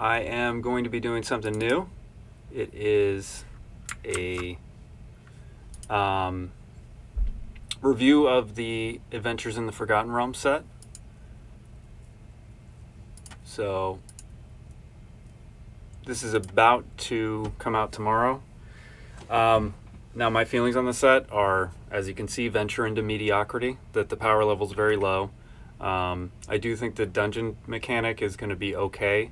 I am going to be doing something new. It is a review of the Adventures in the Forgotten Realms set. So this is about to come out tomorrow. Now my feelings on the set are, as you can see, venture into mediocrity, that the power level is very low. I do think the dungeon mechanic is going to be okay,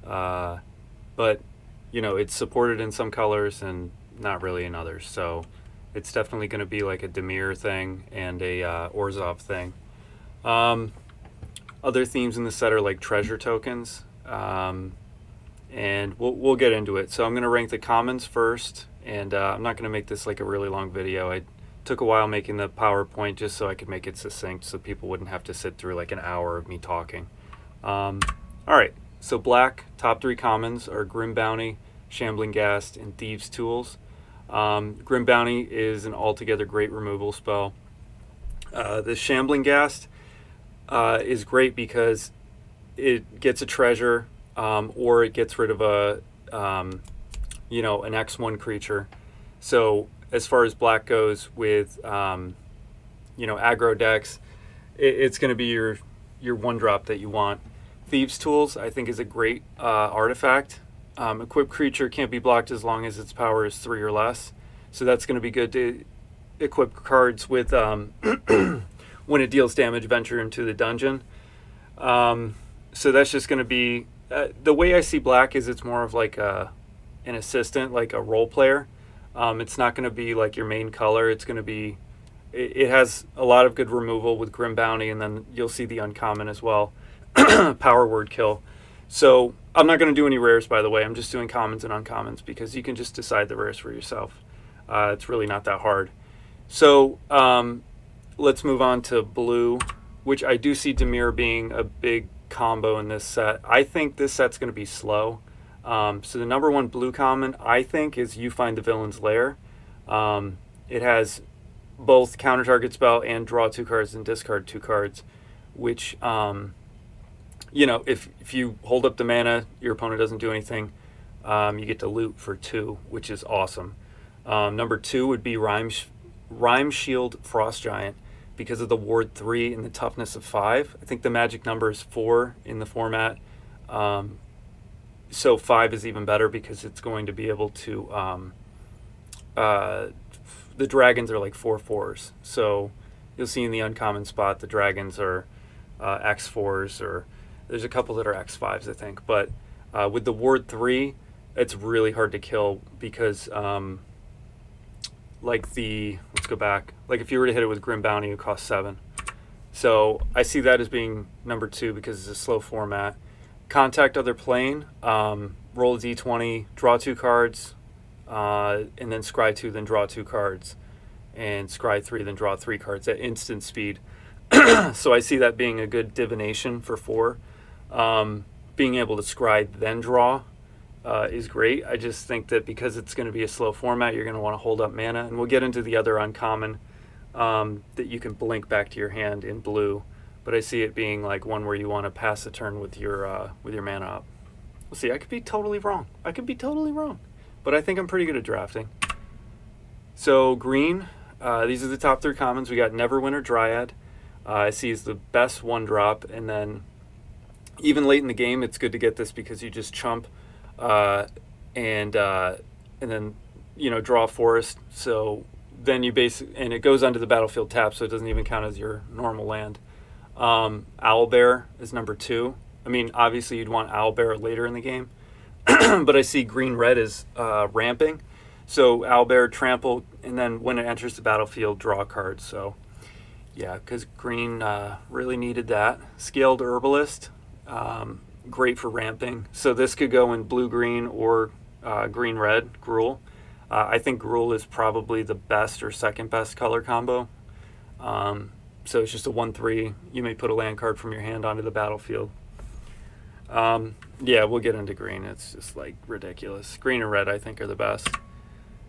but you know, it's supported in some colors and not really in others. So it's definitely going to be like a Demir thing and a Orzhov thing. Other themes in the set are like treasure tokens, and we'll get into it. So I'm going to rank the commons first, and I'm not going to make this like a really long video. I took a while making the PowerPoint just so I could make it succinct so people wouldn't have to sit through like an hour of me talking. All right, so black, top three commons are Grim Bounty, Shambling Ghast, and Thieves' Tools. Grim Bounty is an altogether great removal spell. The Shambling Ghast is great because it gets a treasure, or it gets rid of a, an X1 creature. So as far as black goes with, aggro decks, it's going to be your one drop that you want. Thieves' Tools, I think, is a great artifact. Equipped creature can't be blocked as long as its power is 3 or less. So that's going to be good to equip cards with when it deals damage, venture into the dungeon. So that's just going to be... the way I see black is it's more of like an assistant, like a role player. It's not going to be like your main color. It's going to be... It has a lot of good removal with Grim Bounty, and then you'll see the uncommon as well. Power word kill. So I'm not going to do any rares, by the way. I'm just doing commons and uncommons because you can just decide the rares for yourself. It's really not that hard. So let's move on to blue, which I do see Demir being a big combo in this set. I think this set's going to be slow. So the number one blue common, I think, is You Find the Villain's Lair. It has both counter target spell and draw 2 cards and discard 2 cards, which... if you hold up the mana, your opponent doesn't do anything, you get to loot for 2, which is awesome. Number 2 would be Rime Shield Frost Giant because of the ward 3 and the toughness of 5. I think the magic number is 4 in the format. So 5 is even better because it's going to be able to... the dragons are like 4/4s. So you'll see in the uncommon spot the dragons are X4s, or... There's a couple that are X5s, I think. But with the ward 3, it's really hard to kill because, let's go back. Like if you were to hit it with Grim Bounty, it would cost 7. So I see that as being number 2 because it's a slow format. Contact other plane, roll a d20, draw 2 cards, and then scry 2, then draw 2 cards. And scry 3, then draw 3 cards at instant speed. So I see that being a good divination for 4. Being able to scry then draw is great. I just think that because it's going to be a slow format, you're going to want to hold up mana, and we'll get into the other uncommon that you can blink back to your hand in blue. But I see it being like one where you want to pass a turn with your mana up. We'll see. I could be totally wrong. But I think I'm pretty good at drafting. So green, these are the top 3 commons. We got Neverwinter Dryad. I see is the best 1-drop, and then even late in the game, it's good to get this because you just chump and then draw a forest. So then you and it goes onto the battlefield tap, so it doesn't even count as your normal land. Owlbear is number 2. I mean, obviously you'd want Owlbear later in the game, but I see green-red is ramping. So Owlbear, trample, and then when it enters the battlefield, draw a card. So yeah, because green really needed that. Scaled Herbalist, great for ramping. So this could go in blue-green or green-red, Gruul. I think Gruul is probably the best or second best color combo. So it's just a 1/3. You may put a land card from your hand onto the battlefield. Yeah, we'll get into green. It's just like ridiculous. Green and red, I think, are the best.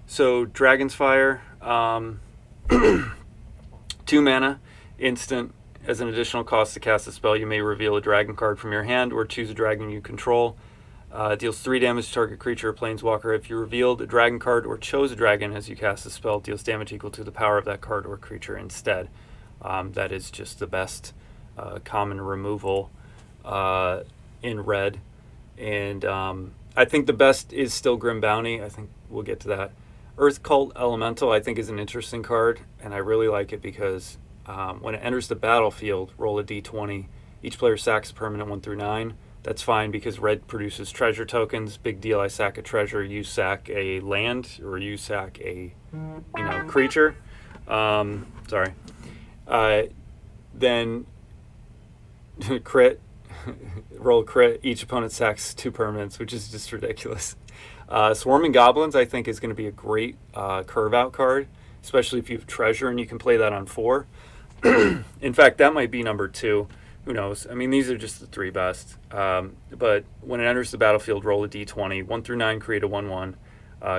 So Dragon's Fire, 2 mana, instant. As an additional cost to cast a spell, you may reveal a dragon card from your hand or choose a dragon you control. Deals 3 damage to target creature or planeswalker. If you revealed a dragon card or chose a dragon as you cast the spell, deals damage equal to the power of that card or creature instead. That is just the best common removal in red. And I think the best is still Grim Bounty. I think we'll get to that. Earth Cult Elemental, I think, is an interesting card, and I really like it because when it enters the battlefield, roll a d20. Each player sacks a permanent 1 through 9. That's fine because red produces treasure tokens. Big deal, I sack a treasure, you sack a land, or you sack a creature. Sorry. Then crit, roll crit, each opponent sacks 2 permanents, which is just ridiculous. Swarming Goblins, I think, is going to be a great curve out card, especially if you have treasure and you can play that on 4. In fact, that might be number 2. Who knows? I mean, these are just the 3 best. But when it enters the battlefield, roll a d20. 1 through 9, create a 1/1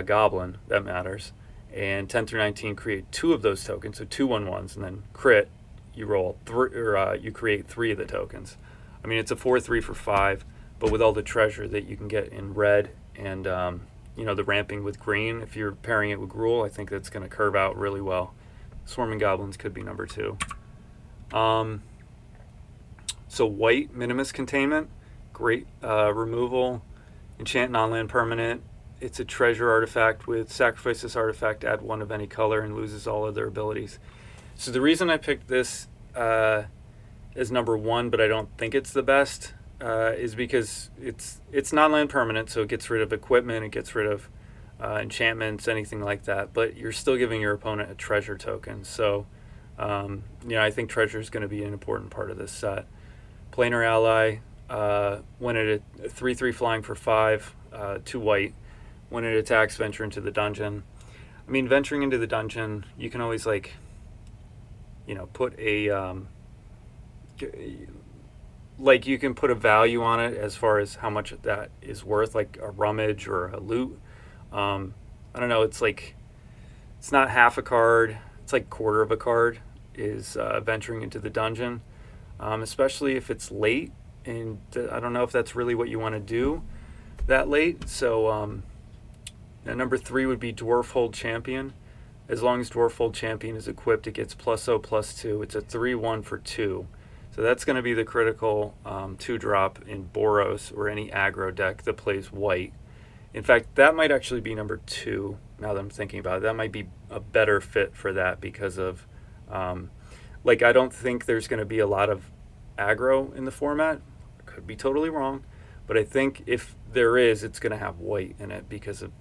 goblin. That matters. And 10 through 19, create 2 of those tokens, so 2 1/1s, and then crit. You roll you create 3 of the tokens. I mean, it's a 4/3 for 5, but with all the treasure that you can get in red and the ramping with green, if you're pairing it with Gruul, I think that's going to curve out really well. Swarming Goblins could be number 2. So white, Minimus Containment, great removal. Enchant non-land permanent. It's a treasure artifact with sacrifice this artifact, add 1 of any color, and loses all other abilities. So the reason I picked this as number 1, but I don't think it's the best, is because it's non-land permanent, so it gets rid of equipment, it gets rid of enchantments, anything like that, but you're still giving your opponent a treasure token. So I think treasure is going to be an important part of this set. Planar Ally, when it 3/3 flying for 5, 2 white. When it attacks, venture into the dungeon. I mean, venturing into the dungeon, you can always put a you can put a value on it as far as how much that is worth, like a rummage or a loot. I don't know. It's not half a card. It's like quarter of a card is venturing into the dungeon. Especially if it's late, and I don't know if that's really what you want to do that late. So number 3 would be Dwarfhold Champion. As long as Dwarfhold Champion is equipped, it gets +0/+2. It's a 3/1 for 2. So that's going to be the critical 2-drop in Boros or any aggro deck that plays white. In fact, that might actually be number 2, now that I'm thinking about it. That might be a better fit for that because of... I don't think there's going to be a lot of aggro in the format. I could be totally wrong. But I think if there is, it's going to have white in it because of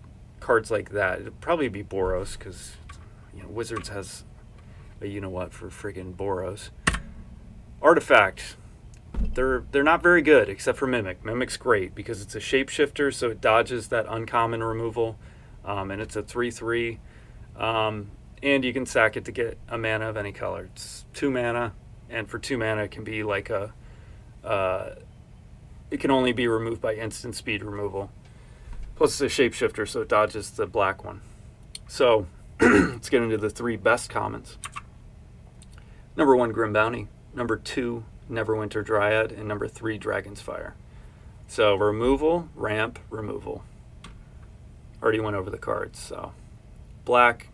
cards like that. It'll probably be Boros because Wizards has a you-know-what for friggin' Boros. Artifact. They're not very good except for Mimic. Mimic's great because it's a shapeshifter, so it dodges that uncommon removal. And it's a 3/3. And you can sack it to get a mana of any color. It's 2 mana, and for 2 mana it can be like it can only be removed by instant speed removal. Plus it's a shapeshifter, so it dodges the black one. So let's get into the 3 best commons. Number 1, Grim Bounty. Number 2, Neverwinter Dryad. And number 3, Dragon's Fire. So removal, ramp, removal. Already went over the cards. So black,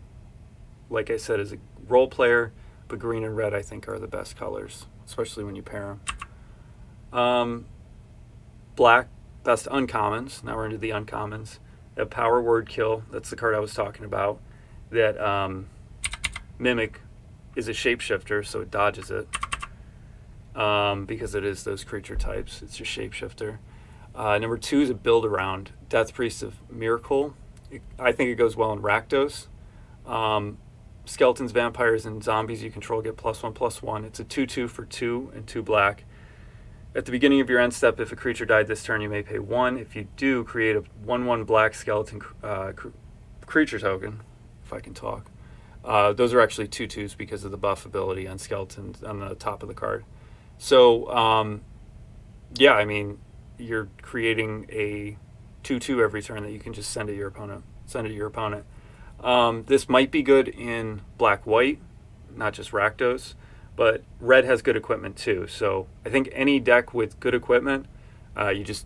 like I said, is a role player, but green and red I think are the best colors, especially when you pair them. Black, best uncommons. Now we're into the uncommons. You have Power Word Kill. That's the card I was talking about. That Mimic is a shapeshifter, so it dodges it because it is those creature types. It's a shapeshifter. Number 2 is a build around Death Priest of Miracle. I think it goes well in Rakdos. Skeletons, vampires, and zombies you control get +1/+1. It's a 2/2 for 2 and 2 black. At the beginning of your end step, if a creature died this turn, you may pay 1. If you do, create a 1/1 black skeleton creature token, if I can talk. Those are actually 2/2s because of the buff ability on skeletons on the top of the card. So, yeah, I mean, you're creating a 2/2 every turn that you can just send to your opponent. This might be good in black-white, not just Rakdos, but red has good equipment too. So I think any deck with good equipment, you just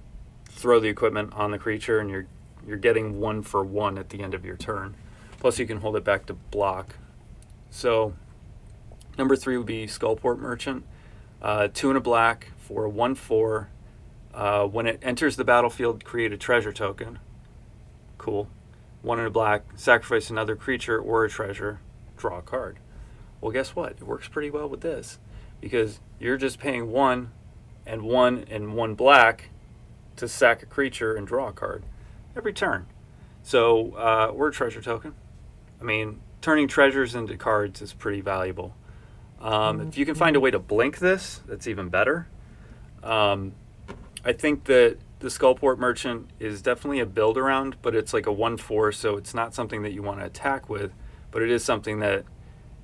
throw the equipment on the creature, and you're getting 1 for 1 at the end of your turn. Plus, you can hold it back to block. So, number 3 would be Skullport Merchant. 2 and a black for a 1/4. When it enters the battlefield, create a treasure token. Cool. 1 and a black, sacrifice another creature or a treasure, draw a card. Well, guess what? It works pretty well with this, because you're just paying 1 and 1 black to sack a creature and draw a card every turn. So we're a treasure token. I mean, turning treasures into cards is pretty valuable. If you can find a way to blink this, that's even better. I think that the Skullport Merchant is definitely a build around, but it's like a 1/4, so it's not something that you want to attack with, but it is something that,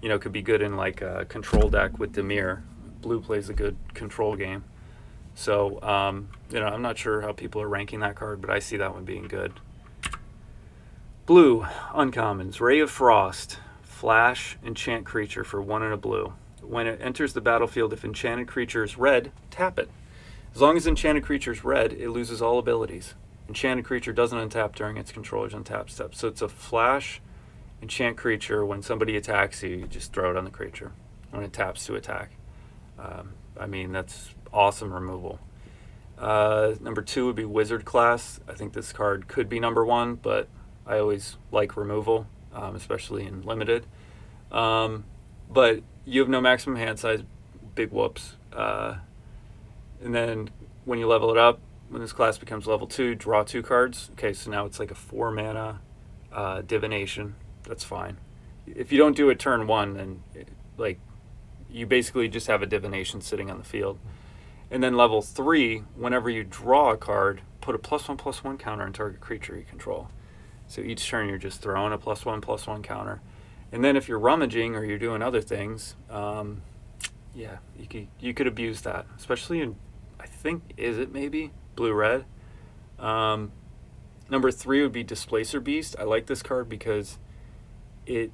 you know, could be good in like a control deck with Dimir. Blue plays a good control game. So, you know, I'm not sure how people are ranking that card, but I see that one being good. Blue, uncommons, Ray of Frost, flash, enchant creature for 1 and a blue. When it enters the battlefield, if enchanted creature is red, tap it. As long as enchanted creature is red, it loses all abilities. Enchanted creature doesn't untap during its controller's untap step. So it's a flash enchant creature. When somebody attacks you, you just throw it on the creature when it taps to attack. I mean, that's awesome removal. Number 2 would be Wizard class. I think this card could be number 1, but I always like removal, especially in limited. But you have no maximum hand size, big whoops. And then when you level it up, when this class becomes level 2, draw 2 cards. Okay, so now it's like a 4 mana divination. That's fine. If you don't do it turn 1, then like you basically just have a divination sitting on the field. And then level 3, whenever you draw a card, put a +1/+1 counter on target creature you control. So each turn you're just throwing a +1/+1 counter. And then if you're rummaging or you're doing other things, yeah, you could abuse that, especially in, I think, is it maybe blue-red? Number 3 would be Displacer Beast. I like this card because it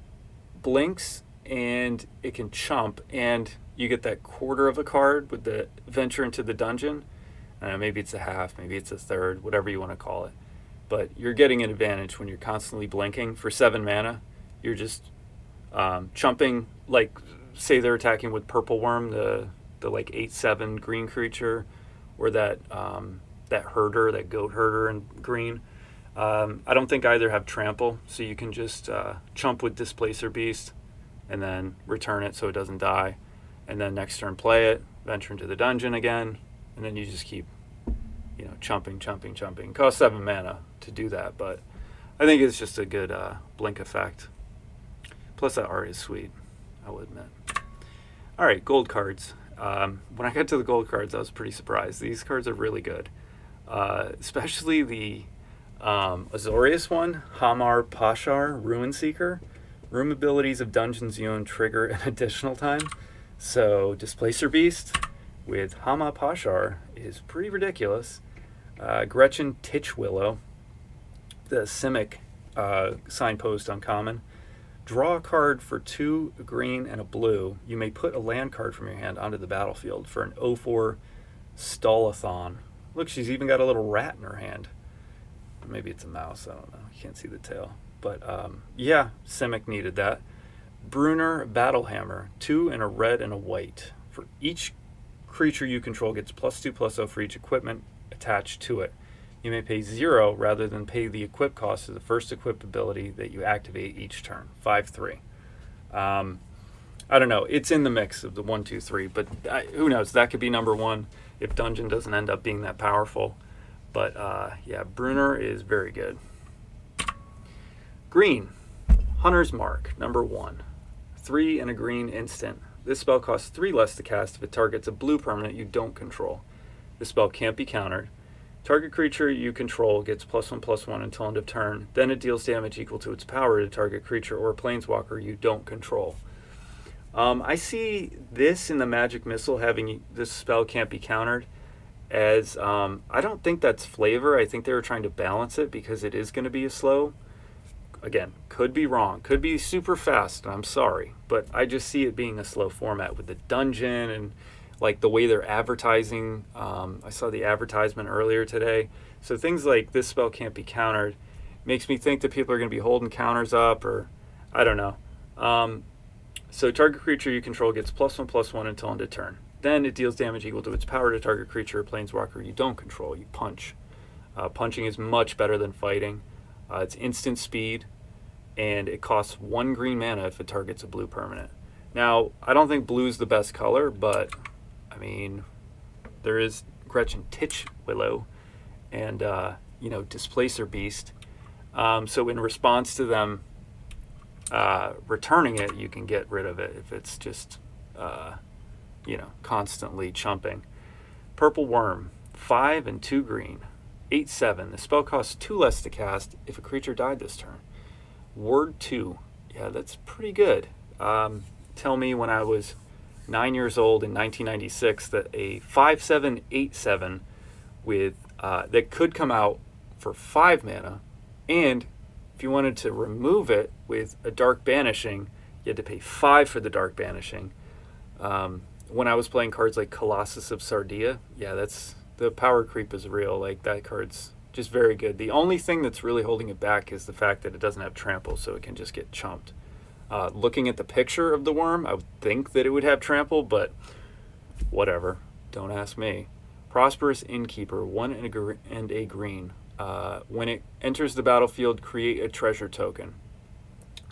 blinks and it can chump, and you get that quarter of a card with the venture into the dungeon. Maybe it's a half, maybe it's a third, whatever you want to call it. But you're getting an advantage when you're constantly blinking. For 7 mana, you're just chumping, like, say they're attacking with Purple Worm, the like 8/7 green creature, or that herder, that goat herder in green. I don't think either have trample, so you can just chump with Displacer Beast and then return it so it doesn't die, and then next turn play it, venture into the dungeon again, and then you just keep, you know, chumping. It costs 7 mana to do that, but I think it's just a good blink effect. Plus that art is sweet, I will admit. All right, gold cards. When I got to the gold cards, I was pretty surprised. These cards are really good, especially the Azorius one, Hamar Pashar, Ruin Seeker. Room abilities of dungeons you own trigger an additional time. So Displacer Beast with Hamar Pashar is pretty ridiculous. Gretchen Titchwillow, the Simic signpost uncommon. Draw a card for 2 green and a blue. You may put a land card from your hand onto the battlefield for an 0/4 Stalathon. Look, she's even got a little rat in her hand. Maybe it's a mouse, I don't know. You can't see the tail. But yeah, Simic needed that. Brunner Battlehammer, 2 and a red and a white. For each creature you control gets +2/+0 for each equipment attached to it. You may pay 0 rather than pay the equip cost of the first equip ability that you activate each turn. 5/3. I don't know. It's in the mix of the 1, 2, 3, but who knows? That could be number 1 if Dungeon doesn't end up being that powerful. But yeah, Brunner is very good. Green, Hunter's Mark, number 1. 3 and a green instant. This spell costs 3 less to cast if it targets a blue permanent you don't control. This spell can't be countered. Target creature you control gets +1/+1 until end of turn. Then it deals damage equal to its power to target creature or planeswalker you don't control. I see this in the Magic Missile, having this spell can't be countered, as I don't think that's flavor. I think they were trying to balance it because it is going to be a slow. Again, could be wrong. Could be super fast, I'm sorry. But I just see it being a slow format with the dungeon and like the way they're advertising. I saw the advertisement earlier today. So things like this spell can't be countered makes me think that people are going to be holding counters up, or I don't know. So target creature you control gets +1/+1 until end of turn. Then it deals damage equal to its power to target creature or planeswalker you don't control. You punch. Punching is much better than fighting. It's instant speed, and it costs 1 green mana if it targets a blue permanent. Now, I don't think blue's the best color, but I mean, there is Gretchen Titchwillow and Displacer Beast. So in response to them returning it, you can get rid of it if it's just constantly chumping. Purple Worm, 5 and 2 green, 8/7. The spell costs 2 less to cast if a creature died this turn. Word 2, yeah, that's pretty good. Tell me when I was 9 years old in 1996 that a 5/7, 8/7 with that could come out for 5 mana, and if you wanted to remove it with a Dark Banishing, you had to pay 5 for the Dark Banishing. When I was playing cards like Colossus of Sardia, yeah, that's the power creep is real. Like, that card's just very good. The only thing that's really holding it back is the fact that it doesn't have trample, so it can just get chumped. Looking at the picture of the worm, I would think that it would have trample, but whatever. Don't ask me. Prosperous Innkeeper, 1 and a green. When it enters the battlefield, create a treasure token.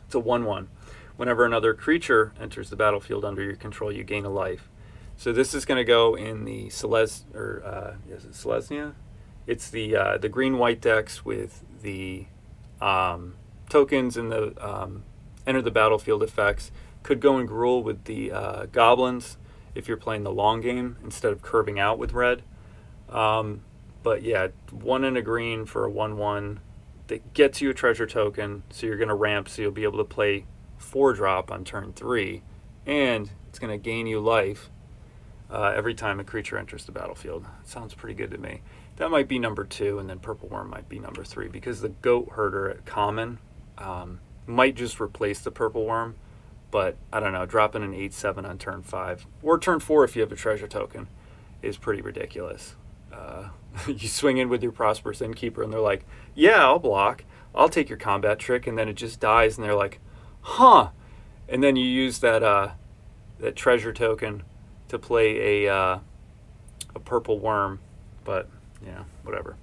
It's a 1/1. Whenever another creature enters the battlefield under your control, you gain a life. So this is going to go in the Selesnya? It's the green-white decks with the tokens and the enter the battlefield effects. Could go in Gruul with the goblins if you're playing the long game instead of curving out with red. But yeah, 1 and a green for a 1/1 that gets you a treasure token, so you're going to ramp, so you'll be able to play 4-drop on turn 3, and it's going to gain you life every time a creature enters the battlefield. Sounds pretty good to me. That might be number 2, and then Purple Worm might be number 3, because the Goat Herder at common might just replace the Purple Worm, but I don't know, dropping an 8/7 on turn 5, or turn 4 if you have a treasure token, is pretty ridiculous. You swing in with your Prosperous Innkeeper, and they're like, yeah, I'll block. I'll take your combat trick, and then it just dies, and they're like, huh. And then you use that treasure token to play a Purple Worm, but yeah, whatever.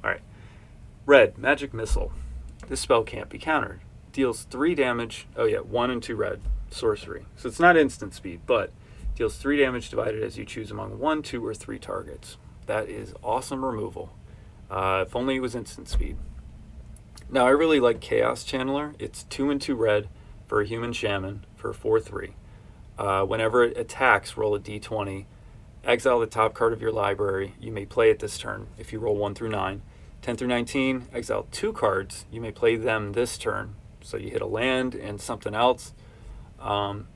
All right. Red, Magic Missile. This spell can't be countered. Deals 3 damage. Oh yeah, 1 and 2 red. Sorcery. So it's not instant speed, but deals 3 damage divided as you choose among 1, 2, or 3 targets. That is awesome removal. If only it was instant speed. Now, I really like Chaos Channeler. It's 2 and 2 red for a human shaman for 4/3. Whenever it attacks, roll a d20. Exile the top card of your library. You may play it this turn if you roll 1 through 9. 10 through 19, exile 2 cards. You may play them this turn. So you hit a land and something else. And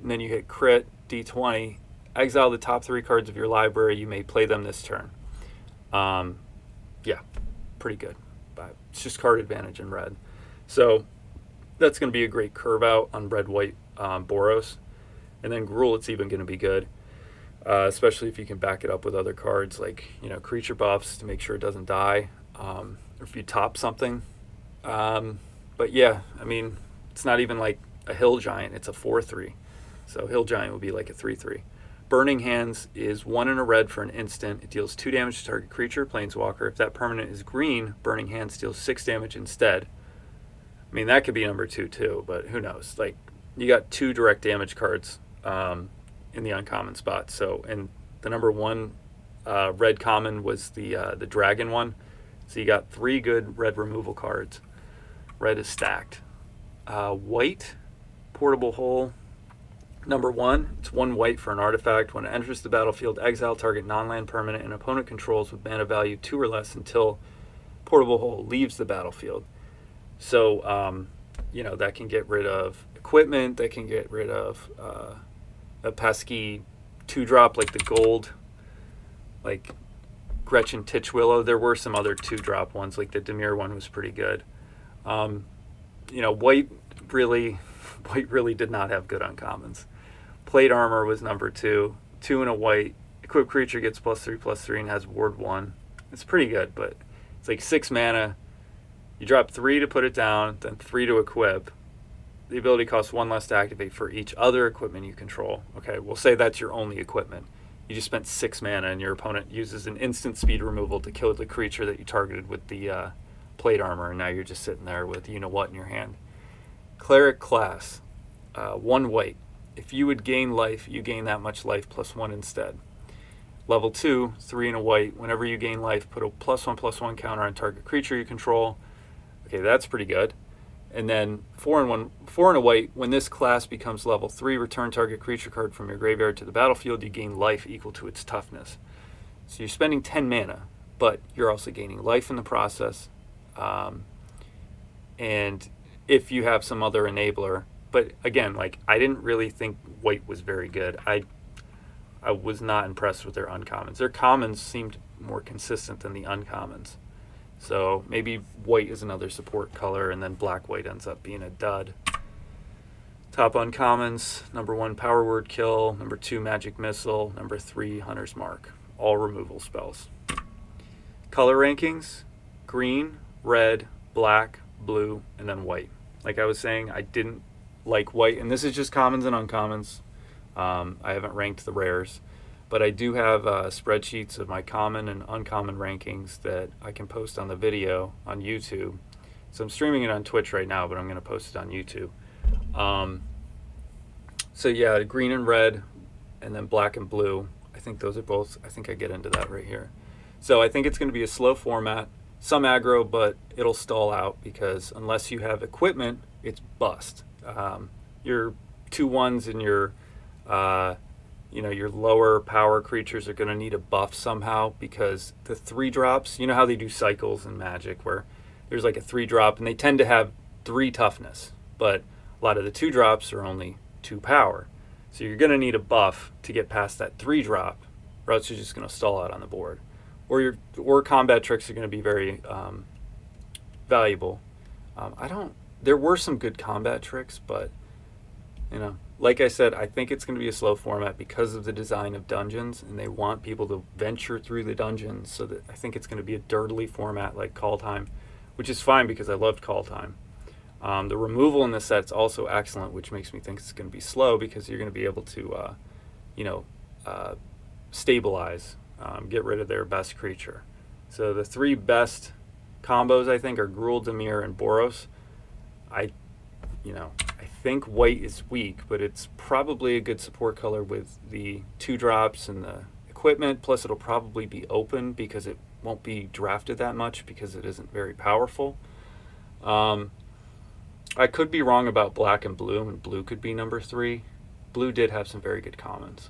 then you hit crit, d20. Exile the top 3 cards of your library. You may play them this turn. Yeah, pretty good. But it's just card advantage in red. So that's going to be a great curve out on red-white Boros. And then Gruul, it's even going to be good. Especially if you can back it up with other cards like, creature buffs to make sure it doesn't die. Or if you top something. But yeah, I mean, it's not even like a Hill Giant. It's a 4/3. So Hill Giant would be like a 3/3. Burning Hands is 1 and a red for an instant. It deals 2 damage to target creature, planeswalker. If that permanent is green, Burning Hands deals 6 damage instead. I mean, that could be number 2 too, but who knows? Like, you got 2 direct damage cards in the uncommon spot. So, and the number 1 red common was the dragon one. So you got 3 good red removal cards. Red is stacked. White, Portable Hole. Number 1, it's 1 white for an artifact. When it enters the battlefield, exile target non-land permanent and opponent controls with mana value 2 or less until Portable Hole leaves the battlefield. So, that can get rid of equipment, that can get rid of a pesky 2-drop like the gold, like Gretchen Titchwillow. There were some other 2-drop ones, like the Demir one was pretty good. White really did not have good uncommons. Plate Armor was number 2. 2 and a white. Equipped creature gets +3/+3 and has ward 1. It's pretty good, but it's like 6 mana. You drop 3 to put it down, then 3 to equip. The ability costs 1 less to activate for each other equipment you control. Okay, we'll say that's your only equipment. You just spent 6 mana, and your opponent uses an instant speed removal to kill the creature that you targeted with the plate armor, and now you're just sitting there with you-know-what in your hand. Cleric class, 1 white. If you would gain life, you gain that much life plus 1 instead. Level 2, 3 and a white. Whenever you gain life, put a +1/+1 counter on target creature you control. Okay, that's pretty good. And then 4 and a white. When this class becomes level 3, return target creature card from your graveyard to the battlefield. You gain life equal to its toughness. So you're spending 10 mana, but you're also gaining life in the process. And if you have some other enabler, but again, like, I didn't really think white was very good. I was not impressed with their uncommons. Their commons seemed more consistent than the uncommons. So maybe white is another support color, and then black-white ends up being a dud. Top uncommons: number 1, Power Word Kill, number 2, Magic Missile, number 3, Hunter's Mark. All removal spells. Color rankings: green, red, black, blue, and then white. Like I was saying, I didn't like white, and this is just commons and uncommons. I haven't ranked the rares, but I do have spreadsheets of my common and uncommon rankings that I can post on the video on YouTube. So I'm streaming it on Twitch right now, but I'm going to post it on YouTube. So yeah, green and red, and then black and blue. I think those are both, I think I get into that right here. So I think it's going to be a slow format, some aggro, but it'll stall out because unless you have equipment, it's bust. Your 2/1s and your your lower power creatures are going to need a buff somehow, because the 3-drops, you know how they do cycles in Magic where there's like a 3-drop and they tend to have 3 toughness, but a lot of the 2-drops are only 2 power. So you're going to need a buff to get past that 3-drop, or else you're just going to stall out on the board. Or combat tricks are going to be very valuable. There were some good combat tricks, but like I said, I think it's going to be a slow format because of the design of dungeons, and they want people to venture through the dungeons, so that I think it's going to be a dirtily format like Call Time, which is fine because I loved Call Time. The removal in this set is also excellent, which makes me think it's going to be slow because you're going to be able to, stabilize, get rid of their best creature. So the 3 best combos, I think, are Gruul, Dimir, and Boros. I think white is weak, but it's probably a good support color with the 2-drops and the equipment. Plus, it'll probably be open because it won't be drafted that much because it isn't very powerful. I could be wrong about black and blue, and blue could be number 3. Blue did have some very good commons,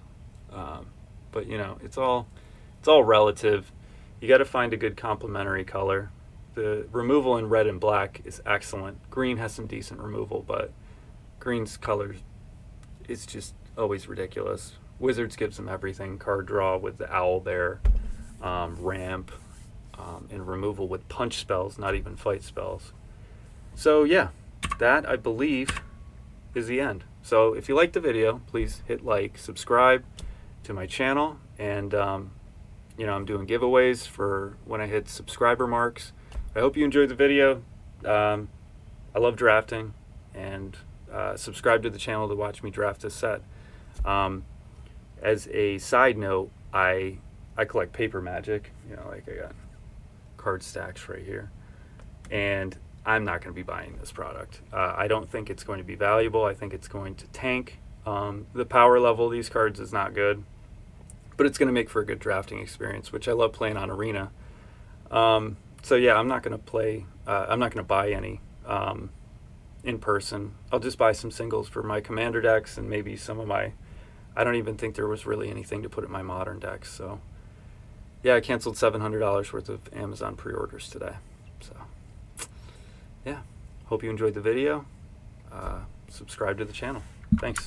but it's all relative. You got to find a good complementary color. The removal in red and black is excellent. Green has some decent removal, but green's color is just always ridiculous. Wizards gives them everything. Card draw with the owl there, ramp, and removal with punch spells, not even fight spells. So yeah, that I believe is the end. So if you liked the video, please hit like, subscribe to my channel, and I'm doing giveaways for when I hit subscriber marks. I hope you enjoyed the video. I love drafting, and subscribe to the channel to watch me draft this set. As a side note, I collect paper Magic. Like I got card stacks right here, and I'm not going to be buying this product. I don't think it's going to be valuable. I think it's going to tank. The power level of these cards is not good, but it's going to make for a good drafting experience, which I love playing on Arena. So yeah, I'm not going to buy any in person. I'll just buy some singles for my Commander decks, and maybe some of my, I don't even think there was really anything to put in my Modern decks. So yeah, I canceled $700 worth of Amazon pre-orders today. So yeah, hope you enjoyed the video. Subscribe to the channel. Thanks.